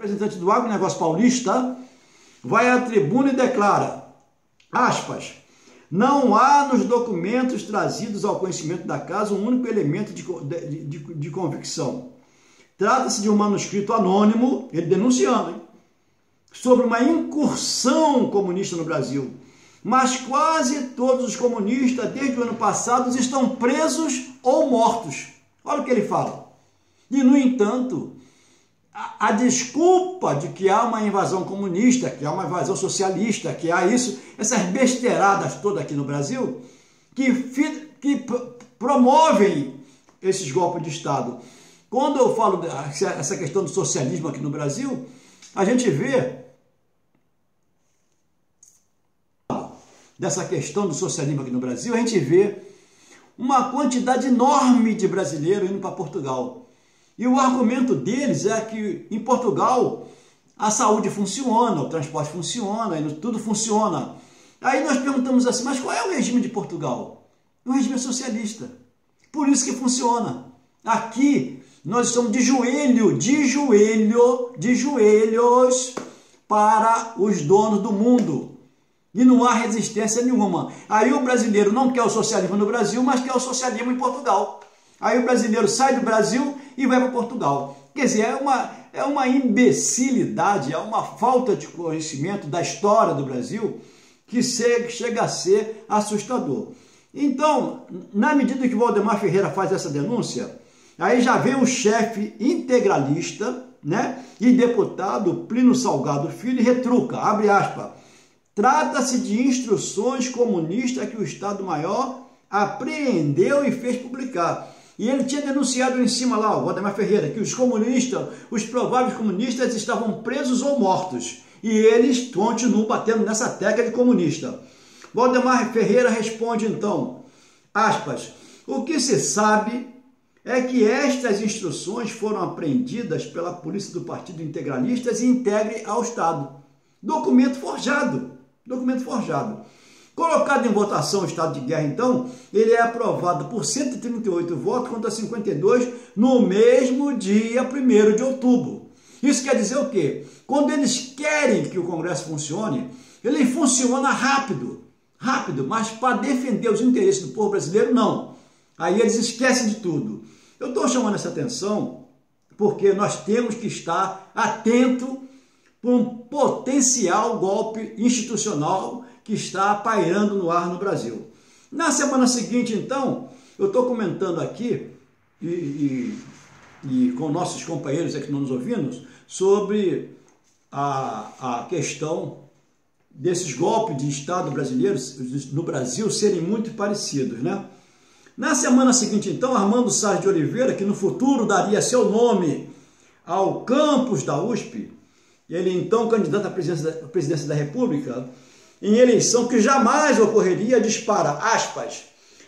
representante do agronegócio paulista, vai à tribuna e declara, aspas, não há nos documentos trazidos ao conhecimento da casa um único elemento de convicção. Trata-se de um manuscrito anônimo, ele denunciando, hein, sobre uma incursão comunista no Brasil. Mas quase todos os comunistas, desde o ano passado, estão presos ou mortos. Olha o que ele fala. E, no entanto, a desculpa de que há uma invasão comunista, que há uma invasão socialista, que há isso, essas besteiradas todas aqui no Brasil, que promovem esses golpes de Estado. Quando eu falo essa questão do socialismo aqui no Brasil, a gente vê dessa questão do socialismo aqui no Brasil, a gente vê uma quantidade enorme de brasileiros indo para Portugal. E o argumento deles é que em Portugal a saúde funciona, o transporte funciona, tudo funciona. Aí nós perguntamos assim, mas qual é o regime de Portugal? O regime é socialista. Por isso que funciona. Aqui nós estamos de joelhos para os donos do mundo. E não há resistência nenhuma. Aí o brasileiro não quer o socialismo no Brasil, mas quer o socialismo em Portugal. Aí o brasileiro sai do Brasil e vai para Portugal. Quer dizer, é uma imbecilidade, é uma falta de conhecimento da história do Brasil que chega a ser assustador. Então, na medida que o Waldemar Ferreira faz essa denúncia, aí já vem o chefe integralista, né, e deputado Plínio Salgado Filho e retruca, abre aspas, trata-se de instruções comunistas que o Estado-Maior apreendeu e fez publicar. E ele tinha denunciado em cima lá, o Waldemar Ferreira, que os comunistas, os prováveis comunistas estavam presos ou mortos. E eles continuam batendo nessa tecla de comunista. Waldemar Ferreira responde então, aspas, o que se sabe é que estas instruções foram apreendidas pela polícia do Partido Integralistas e entregue ao Estado. Documento forjado. Documento forjado. Colocado em votação o estado de guerra, então, ele é aprovado por 138 votos contra 52 no mesmo dia 1º de outubro. Isso quer dizer o quê? Quando eles querem que o Congresso funcione, ele funciona rápido, mas para defender os interesses do povo brasileiro, não. Aí eles esquecem de tudo. Eu estou chamando essa atenção porque nós temos que estar atento para um potencial golpe institucional que está pairando no ar no Brasil. Na semana seguinte, então, eu estou comentando aqui, e com nossos companheiros aqui que nos ouvimos, sobre a questão desses golpes de Estado brasileiros no Brasil serem muito parecidos, né? Na semana seguinte, então, Armando Salles de Oliveira, que no futuro daria seu nome ao campus da USP, ele então candidato à presidência da República, em eleição que jamais ocorreria, dispara, aspas,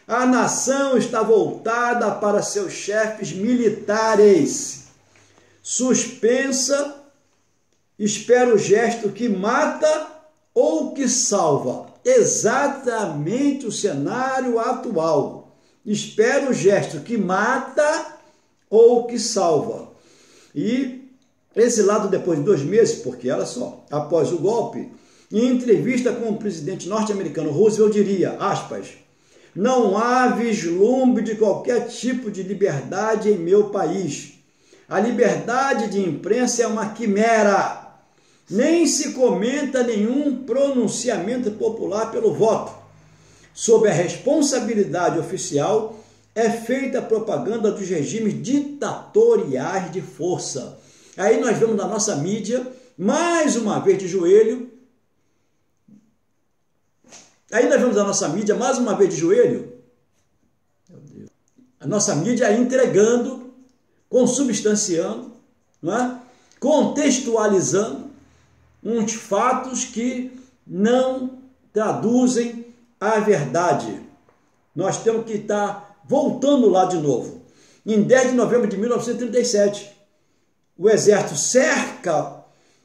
a nação está voltada para seus chefes militares. Suspensa, espera o gesto que mata ou que salva. Exatamente o cenário atual. Espera o gesto que mata ou que salva. E esse lado depois de 2 meses, porque olha só, após o golpe, em entrevista com o presidente norte-americano Roosevelt diria, aspas, não há vislumbre de qualquer tipo de liberdade em meu país. A liberdade de imprensa é uma quimera. Nem se comenta nenhum pronunciamento popular pelo voto. Sob a responsabilidade oficial, é feita a propaganda dos regimes ditatoriais de força. Aí nós vemos na nossa mídia, mais uma vez de joelho, a nossa mídia entregando, consubstanciando, não é? Contextualizando uns fatos que não traduzem a verdade. Nós temos que estar voltando lá de novo. Em 10 de novembro de 1937, o Exército cerca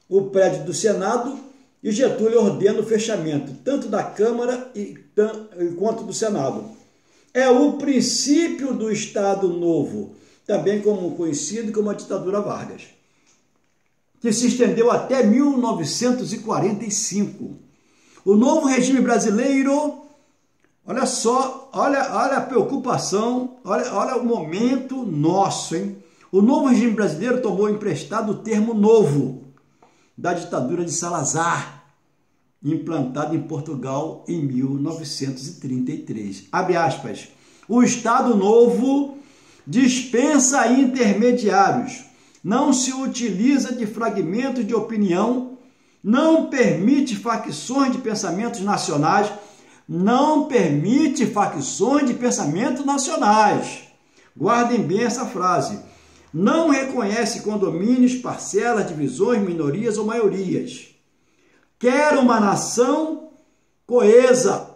o prédio do Senado e Getúlio ordena o fechamento, tanto da Câmara quanto do Senado. É o princípio do Estado Novo, também como conhecido como a ditadura Vargas. que se estendeu até 1945. O novo regime brasileiro, olha só, olha a preocupação, olha o momento nosso, hein? O novo regime brasileiro tomou emprestado o termo novo da ditadura de Salazar, implantado em Portugal em 1933. Abre aspas. O Estado Novo dispensa intermediários, não se utiliza de fragmentos de opinião, não permite facções de pensamentos nacionais, Guardem bem essa frase. Não reconhece condomínios, parcelas, divisões, minorias ou maiorias. Quer uma nação coesa,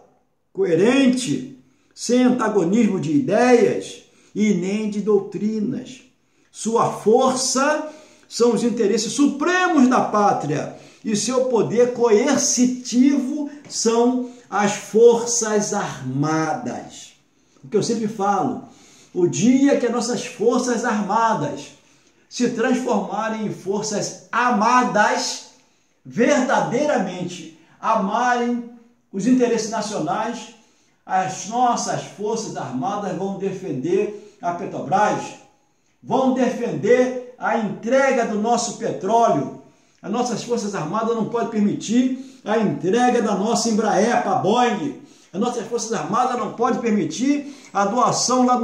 coerente, sem antagonismo de ideias e nem de doutrinas. Sua força são os interesses supremos da pátria e seu poder coercitivo são as Forças Armadas. O que eu sempre falo, o dia que as nossas Forças Armadas se transformarem em forças amadas, verdadeiramente amarem os interesses nacionais, as nossas Forças Armadas vão defender a Petrobras, vão defender a entrega do nosso petróleo. As nossas Forças Armadas não podem permitir a entrega da nossa Embraer para a Boeing. As nossas Forças Armadas não podem permitir a doação lá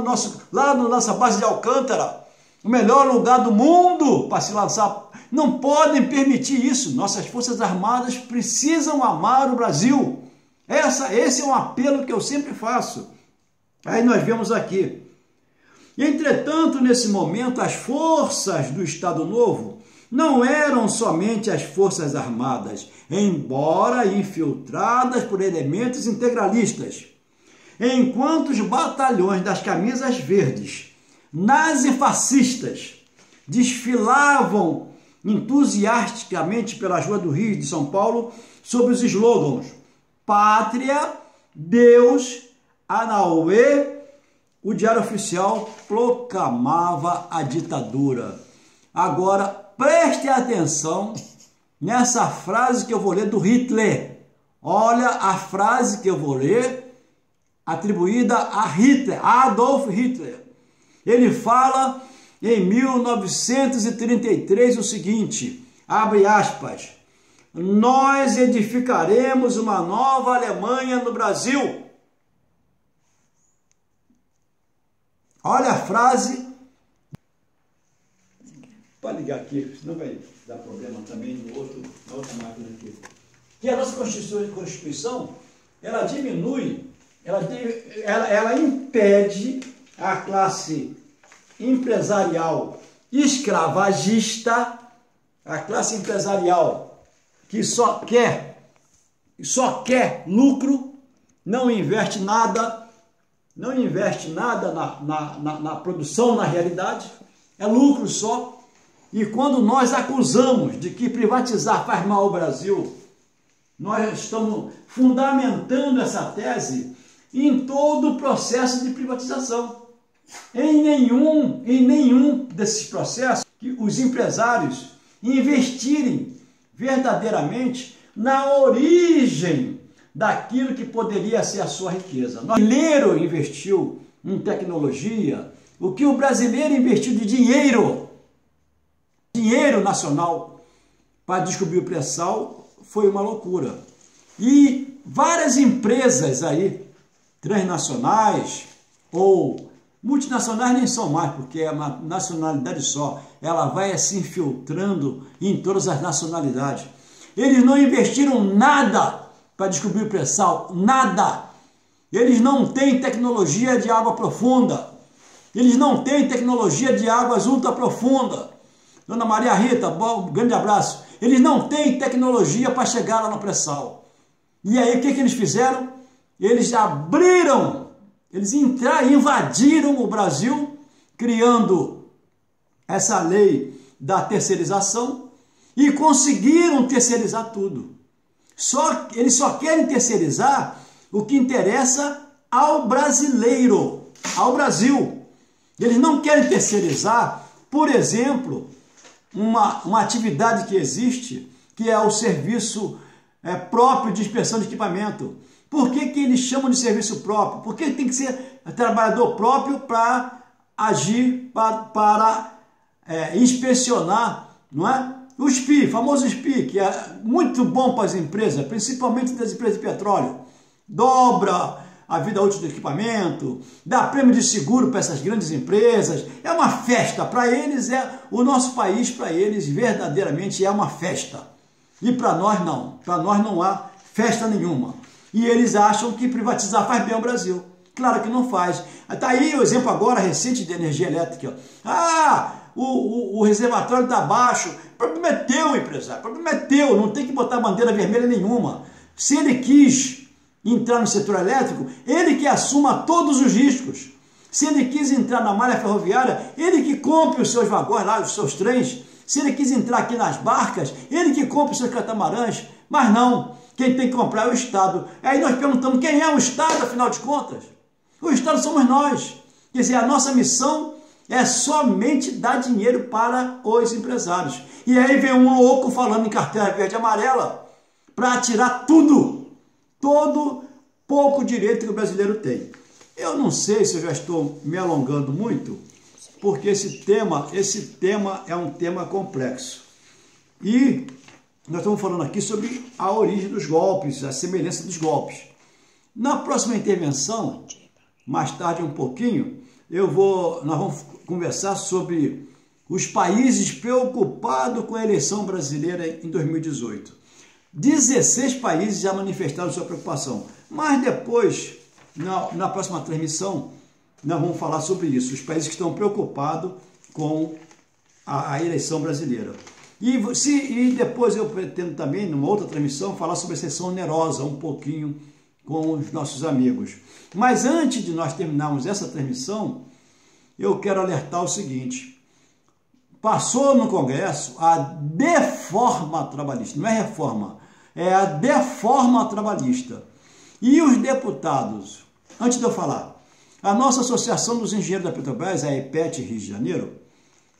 na nossa base de Alcântara, o melhor lugar do mundo para se lançar. Não podem permitir isso. Nossas Forças Armadas precisam amar o Brasil. Esse é um apelo que eu sempre faço. Aí nós vemos aqui. Entretanto, nesse momento, as forças do Estado Novo não eram somente as Forças Armadas, embora infiltradas por elementos integralistas. Enquanto os batalhões das camisas verdes, nazifascistas, desfilavam entusiasticamente pelas ruas do Rio e de São Paulo sob os slogans Pátria, Deus, Anauê, o Diário Oficial proclamava a ditadura. Agora, preste atenção nessa frase que eu vou ler do Hitler. Olha a frase que eu vou ler, atribuída a Hitler, a Adolf Hitler. Ele fala em 1933 o seguinte, abre aspas, nós edificaremos uma nova Alemanha no Brasil. Olha a frase. Pode ligar aqui, senão vai dar problema também na outra máquina aqui. Que a nossa Constituição, ela diminui, ela impede a classe empresarial escravagista, a classe empresarial que só quer lucro, não investe nada na produção, na realidade, é lucro só. E quando nós acusamos de que privatizar faz mal ao Brasil, nós estamos fundamentando essa tese em todo o processo de privatização. Em nenhum desses processos que os empresários investirem verdadeiramente na origem daquilo que poderia ser a sua riqueza. O brasileiro investiu em tecnologia, o que o brasileiro investiu de dinheiro nacional para descobrir o pré-sal foi uma loucura. E várias empresas aí, transnacionais ou multinacionais nem são mais, porque é uma nacionalidade só, ela vai se infiltrando em todas as nacionalidades. Eles não investiram nada para descobrir o pré-sal, nada. Eles não têm tecnologia de água profunda, eles não têm tecnologia de águas ultra profunda. Dona Maria Rita, um grande abraço. Eles não têm tecnologia para chegar lá no pré-sal. E aí o que eles fizeram? Eles abriram, eles invadiram o Brasil, criando essa lei da terceirização e conseguiram terceirizar tudo. Eles só querem terceirizar o que interessa ao brasileiro, ao Brasil. Eles não querem terceirizar, por exemplo, uma atividade que existe, que é o serviço próprio de inspeção de equipamento. Por que eles chamam de serviço próprio? Porque tem que ser trabalhador próprio para agir, para inspecionar, não é? O SPI, famoso SPI, que é muito bom para as empresas, principalmente das empresas de petróleo. Dobra a vida útil do equipamento, dá prêmio de seguro para essas grandes empresas. É uma festa, para eles o nosso país, para eles verdadeiramente é uma festa. E para nós não há festa nenhuma. E eles acham que privatizar faz bem ao Brasil. Claro que não faz. Está aí o exemplo agora recente de energia elétrica. O reservatório está baixo. O problema é teu, empresário. O problema é teu. Não tem que botar bandeira vermelha nenhuma. Se ele quis entrar no setor elétrico, ele que assuma todos os riscos. Se ele quis entrar na malha ferroviária, ele que compre os seus vagões lá, os seus trens. Se ele quis entrar aqui nas barcas, ele que compre os seus catamarãs. Mas não. Quem tem que comprar é o Estado. Aí nós perguntamos, quem é o Estado, afinal de contas? O Estado somos nós. Quer dizer, a nossa missão é somente dar dinheiro para os empresários. E aí vem um louco falando em carteira verde e amarela para tirar tudo, todo pouco direito que o brasileiro tem. Eu não sei se eu já estou me alongando muito, porque esse tema é um tema complexo. E nós estamos falando aqui sobre a origem dos golpes, a semelhança dos golpes. Na próxima intervenção, mais tarde um pouquinho, nós vamos conversar sobre os países preocupados com a eleição brasileira em 2018. 16 países já manifestaram sua preocupação, mas depois, na próxima transmissão, nós vamos falar sobre isso, os países que estão preocupados com a eleição brasileira. E depois eu pretendo também, numa outra transmissão, falar sobre a sessão onerosa, um pouquinho com os nossos amigos. Mas antes de nós terminarmos essa transmissão, eu quero alertar o seguinte: passou no Congresso a deforma trabalhista, não é reforma, é a deforma trabalhista. E os deputados, antes de eu falar, a nossa Associação dos Engenheiros da Petrobras, a EPET Rio de Janeiro,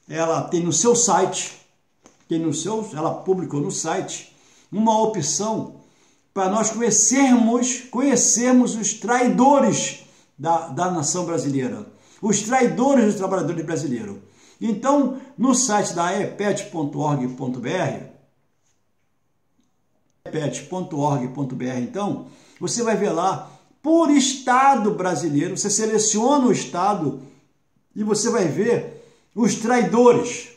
ela tem no seu site, ela publicou no site uma opção para nós conhecermos os traidores da nação brasileira, os traidores dos trabalhadores brasileiros. Então, no site da epet.org.br, então, você vai ver lá, por estado brasileiro, você seleciona o estado e você vai ver os traidores.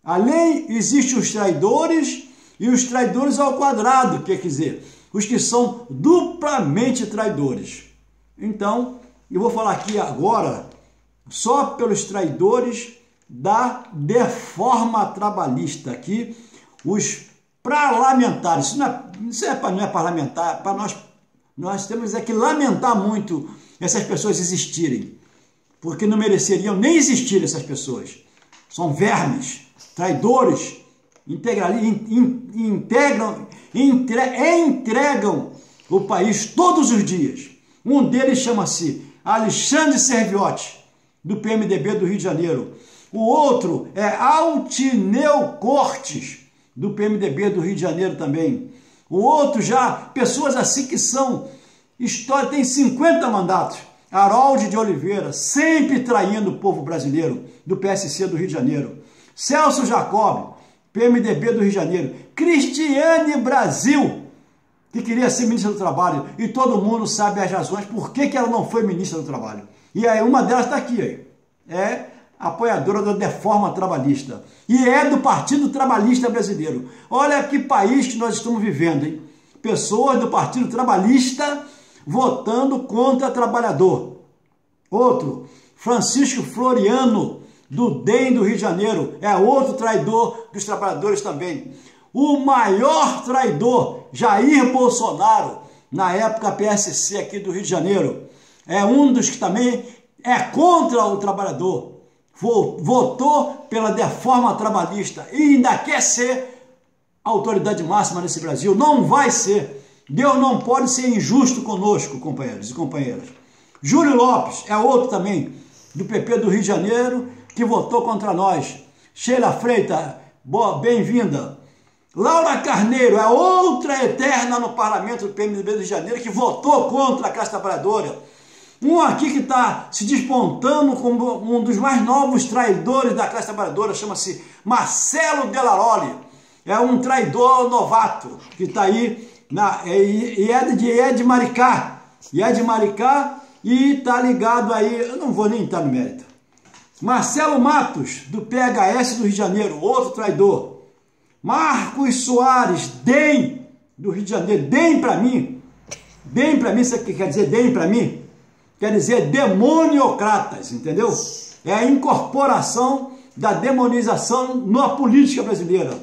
Além, existem os traidores e os traidores ao quadrado, quer dizer, os que são duplamente traidores. Então, eu vou falar aqui agora só pelos traidores da deforma trabalhista aqui, os parlamentares. Isso não é parlamentar, para nós temos que lamentar muito essas pessoas existirem, porque não mereceriam nem existir essas pessoas. São vermes, traidores, entregam o país todos os dias. Um deles chama-se Alexandre Serviotti, do PMDB do Rio de Janeiro. O outro é Altineu Cortes, do PMDB do Rio de Janeiro também. O outro já, pessoas assim que são, tem 50 mandatos. Harold de Oliveira, sempre traindo o povo brasileiro, do PSC do Rio de Janeiro. Celso Jacob, PMDB do Rio de Janeiro. Cristiane Brasil, que queria ser ministra do Trabalho, e todo mundo sabe as razões por que ela não foi ministra do Trabalho. E aí uma delas está aqui, aí. É apoiadora da deforma trabalhista. E é do Partido Trabalhista Brasileiro. Olha que país que nós estamos vivendo, hein? Pessoas do Partido Trabalhista votando contra trabalhador. Outro, Francisco Floriano, do DEM do Rio de Janeiro, é outro traidor dos trabalhadores também. O maior traidor, Jair Bolsonaro, na época PSC aqui do Rio de Janeiro, é um dos que também é contra o trabalhador, votou pela deforma trabalhista e ainda quer ser a autoridade máxima nesse Brasil. Não vai ser. Deus não pode ser injusto conosco, companheiros e companheiras. Júlio Lopes é outro também, do PP do Rio de Janeiro, que votou contra nós. Sheila Freitas, boa, bem-vinda. Laura Carneiro é outra eterna no parlamento do PMDB do Rio de Janeiro que votou contra a classe trabalhadora. Um aqui que está se despontando como um dos mais novos traidores da classe trabalhadora, chama-se Marcelo Delaroli. É um traidor novato que está aí, e é de Maricá. E é de Maricá e está ligado aí, eu não vou nem entrar no mérito. Marcelo Matos, do PHS do Rio de Janeiro, outro traidor. Marcos Soares, DEM, do Rio de Janeiro, DEM para mim. DEM para mim, sabe o que quer dizer DEM para mim? Quer dizer demoniocratas, entendeu? É a incorporação da demonização na política brasileira.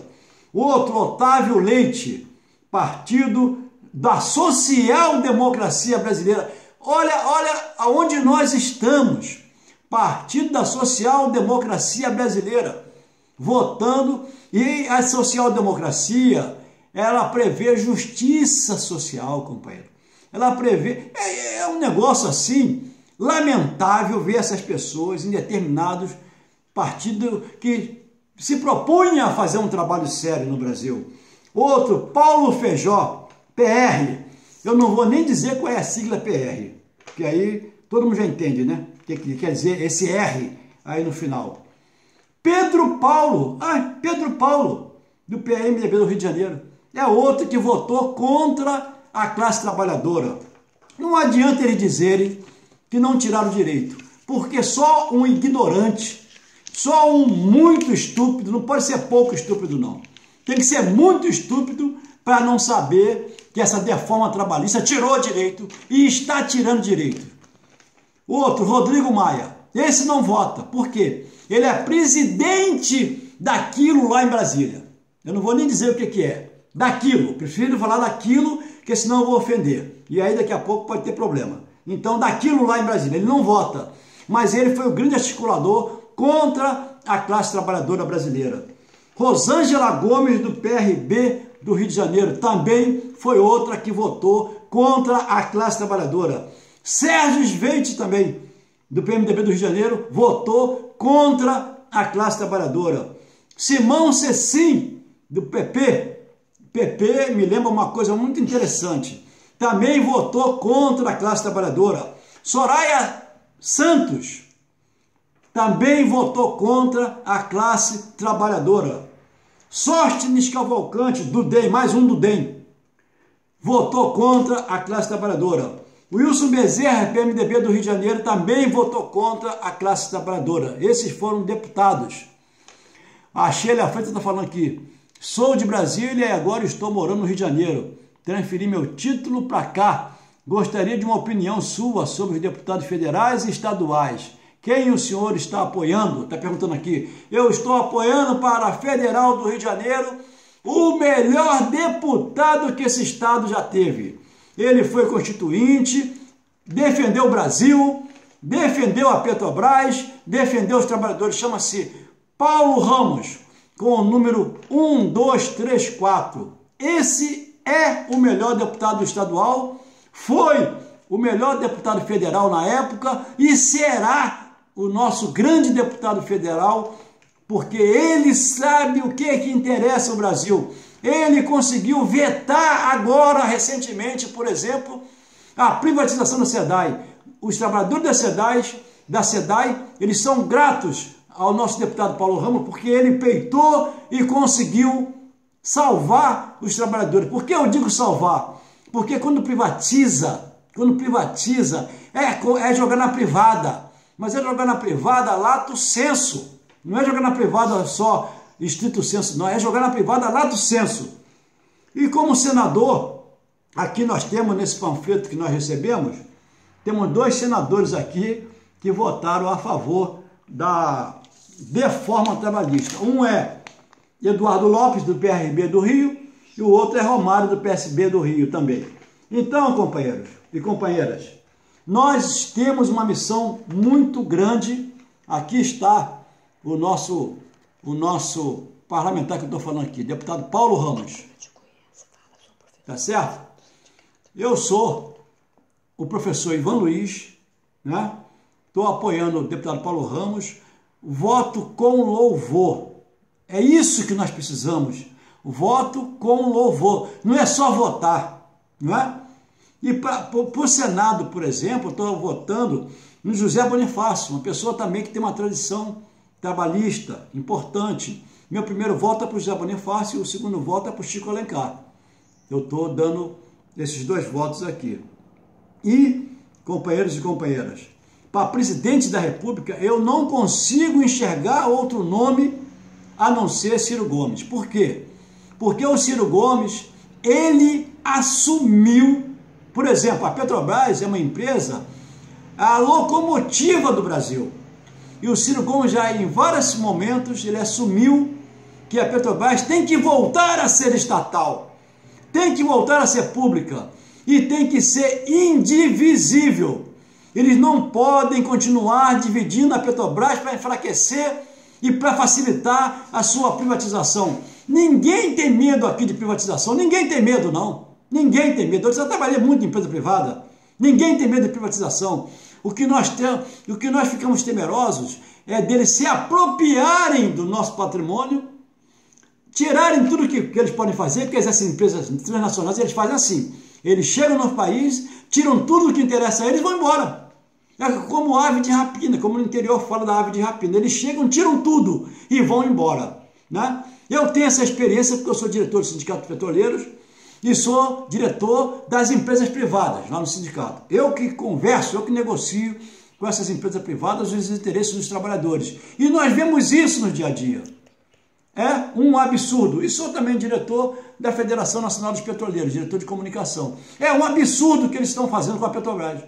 Outro, Otávio Leite, partido da social-democracia brasileira. Olha aonde nós estamos. Partido da social-democracia brasileira. Votando, e a social-democracia, ela prevê justiça social, companheiro. Ela prevê, é um negócio assim, lamentável ver essas pessoas em determinados partidos que se propunham a fazer um trabalho sério no Brasil. Outro, Paulo Feijó, PR. Eu não vou nem dizer qual é a sigla PR, porque aí todo mundo já entende, né? O que quer dizer esse R aí no final. Pedro Paulo, do PMDB do Rio de Janeiro, é outro que votou contra a classe trabalhadora. Não adianta eles dizerem que não tiraram direito, porque só um ignorante, só um muito estúpido, não pode ser pouco estúpido não, tem que ser muito estúpido para não saber que essa reforma trabalhista tirou direito e está tirando direito. Outro, Rodrigo Maia, esse não vota, por quê? Ele é presidente daquilo lá em Brasília. Eu não vou nem dizer o que é. Daquilo, prefiro falar daquilo, porque senão eu vou ofender. E aí daqui a pouco pode ter problema. Então, daquilo lá em Brasília, ele não vota. Mas ele foi o grande articulador contra a classe trabalhadora brasileira. Rosângela Gomes, do PRB do Rio de Janeiro, também foi outra que votou contra a classe trabalhadora. Sérgio Sveite também, do PMDB do Rio de Janeiro, votou contra a classe trabalhadora. Simão Cecim, do PP me lembra uma coisa muito interessante, também votou contra a classe trabalhadora. Soraya Santos também votou contra a classe trabalhadora. Sóstenes Cavalcante, do DEM, mais um do DEM, votou contra a classe trabalhadora. Wilson Bezerra, PMDB do Rio de Janeiro, também votou contra a classe trabalhadora. Esses foram deputados. A Sheila Freitas está falando aqui. Sou de Brasília e agora estou morando no Rio de Janeiro. Transferi meu título para cá. Gostaria de uma opinião sua sobre os deputados federais e estaduais. Quem o senhor está apoiando? Está perguntando aqui. Eu estou apoiando para a Federal do Rio de Janeiro o melhor deputado que esse estado já teve. Ele foi constituinte, defendeu o Brasil, defendeu a Petrobras, defendeu os trabalhadores. Chama-se Paulo Ramos, com o número 1234. Esse é o melhor deputado estadual, foi o melhor deputado federal na época e será o nosso grande deputado federal, porque ele sabe o que interessa o Brasil. Ele conseguiu vetar agora, recentemente, por exemplo, a privatização da SEDAI. Os trabalhadores da SEDAI, eles são gratos ao nosso deputado Paulo Ramos, porque ele peitou e conseguiu salvar os trabalhadores. Por que eu digo salvar? Porque quando privatiza é jogar na privada, mas é jogar na privada lato sensu, não é jogar na privada só estrito sensu, não, é jogar na privada lato sensu. E como senador, aqui nós temos nesse panfleto que nós recebemos, temos 2 senadores aqui que votaram a favor da reforma trabalhista. Um é Eduardo Lopes, do PRB do Rio, e o outro é Romário, do PSB do Rio também. Então, companheiros e companheiras, nós temos uma missão muito grande. Aqui está o nosso parlamentar que eu estou falando aqui, deputado Paulo Ramos. Tá certo? Eu sou o professor Ivan Luiz, né? Estou apoiando o deputado Paulo Ramos, voto com louvor. É isso que nós precisamos. O voto com louvor. Não é só votar, não é? E para o Senado, por exemplo, eu estou votando no José Bonifácio, uma pessoa também que tem uma tradição trabalhista importante. Meu primeiro voto é para o José Bonifácio e o segundo voto é para o Chico Alencar. Eu estou dando esses dois votos aqui. E, companheiros e companheiras, para presidente da República, eu não consigo enxergar outro nome a não ser Ciro Gomes. Por quê? Porque o Ciro Gomes, ele assumiu, por exemplo, a Petrobras é uma empresa, a locomotiva do Brasil. E o Ciro Gomes já em vários momentos, ele assumiu que a Petrobras tem que voltar a ser estatal, tem que voltar a ser pública e tem que ser indivisível. Eles não podem continuar dividindo a Petrobras para enfraquecer e para facilitar a sua privatização. Ninguém tem medo aqui de privatização, ninguém tem medo não, ninguém tem medo. Eu já trabalhei muito em empresa privada, ninguém tem medo de privatização. O que nós ficamos temerosos é deles se apropriarem do nosso patrimônio, tirarem tudo que eles podem fazer, porque essas empresas transnacionais, eles fazem assim, eles chegam no país, tiram tudo que interessa a eles e vão embora. É como ave de rapina, como no interior fora da ave de rapina. Eles chegam, tiram tudo e vão embora, né? Eu tenho essa experiência porque eu sou diretor do Sindicato de Petroleiros e sou diretor das empresas privadas lá no sindicato. Eu que converso, eu que negocio com essas empresas privadas os interesses dos trabalhadores. E nós vemos isso no dia a dia. É um absurdo. E sou também diretor da Federação Nacional dos Petroleiros, diretor de comunicação. É um absurdo o que eles estão fazendo com a Petrobras.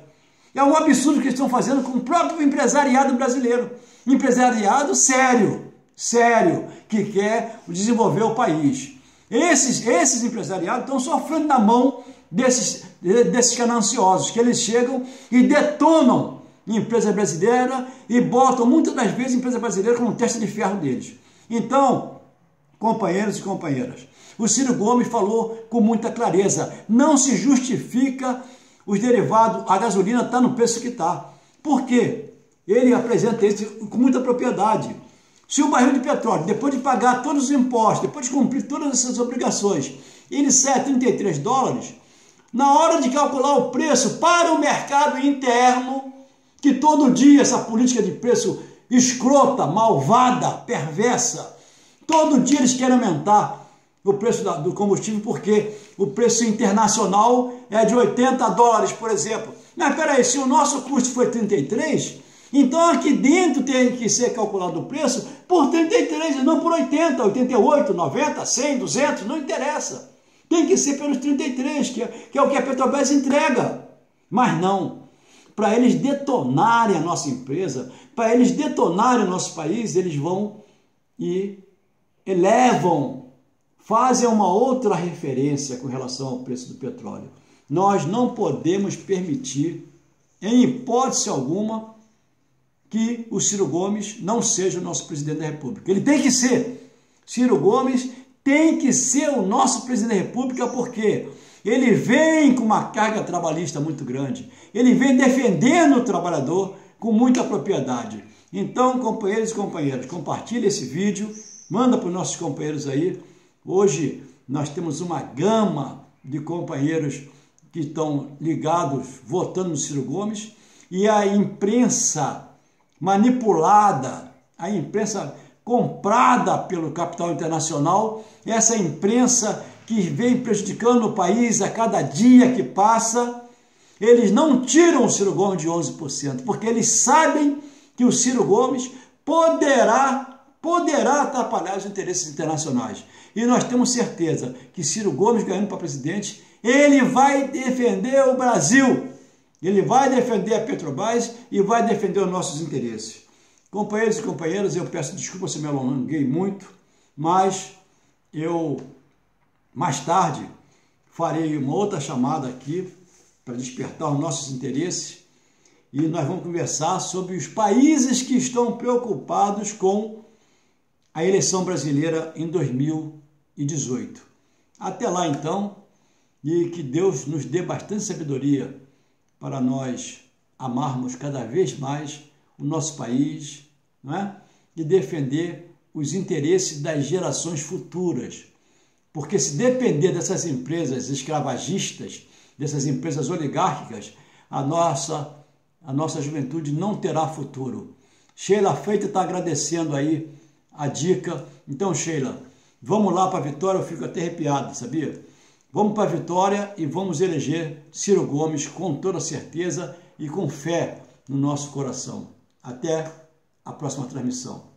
É um absurdo o que eles estão fazendo com o próprio empresariado brasileiro. Empresariado sério, que quer desenvolver o país. Esses empresariados estão sofrendo na mão desses gananciosos, que eles chegam e detonam empresa brasileira e botam muitas das vezes a empresa brasileira como testa de ferro deles. Então, companheiros e companheiras, o Ciro Gomes falou com muita clareza, não se justifica os derivados, a gasolina está no preço que está. Por quê? Ele apresenta isso com muita propriedade. Se o barril de petróleo, depois de pagar todos os impostos, depois de cumprir todas essas obrigações, ele sai a $33, na hora de calcular o preço para o mercado interno, que todo dia essa política de preço escrota, malvada, perversa, todo dia eles querem aumentar o preço do combustível, porque o preço internacional é de $80, por exemplo. Mas peraí, se o nosso custo foi 33, então aqui dentro tem que ser calculado o preço por 33 e não por 80, 88, 90, 100, 200, não interessa. Tem que ser pelos 33, que é o que a Petrobras entrega. Mas não, para eles detonarem a nossa empresa, para eles detonarem o nosso país, eles vão e elevam, fazem uma outra referência com relação ao preço do petróleo. Nós não podemos permitir, em hipótese alguma, que o Ciro Gomes não seja o nosso presidente da República. Ele tem que ser. Ciro Gomes tem que ser o nosso presidente da República porque ele vem com uma carga trabalhista muito grande. Ele vem defendendo o trabalhador com muita propriedade. Então, companheiros e companheiras, compartilhe esse vídeo, manda para os nossos companheiros aí. Hoje nós temos uma gama de companheiros que estão ligados, votando no Ciro Gomes, e a imprensa manipulada, a imprensa comprada pelo capital internacional, essa imprensa que vem prejudicando o país a cada dia que passa, eles não tiram o Ciro Gomes de 11%, porque eles sabem que o Ciro Gomes poderá atrapalhar os interesses internacionais. E nós temos certeza que Ciro Gomes, ganhando para presidente, ele vai defender o Brasil, ele vai defender a Petrobras e vai defender os nossos interesses. Companheiros e companheiras, eu peço desculpa se me alonguei muito, mas eu, mais tarde, farei uma outra chamada aqui para despertar os nossos interesses e nós vamos conversar sobre os países que estão preocupados com a eleição brasileira em 2018. Até lá, então, e que Deus nos dê bastante sabedoria para nós amarmos cada vez mais o nosso país, não é? E defender os interesses das gerações futuras. Porque se depender dessas empresas escravagistas, dessas empresas oligárquicas, a nossa juventude não terá futuro. Sheila Feita está agradecendo aí a dica. Então, Sheila, vamos lá para a vitória, eu fico até arrepiado, sabia? Vamos para a vitória e vamos eleger Ciro Gomes com toda certeza e com fé no nosso coração. Até a próxima transmissão.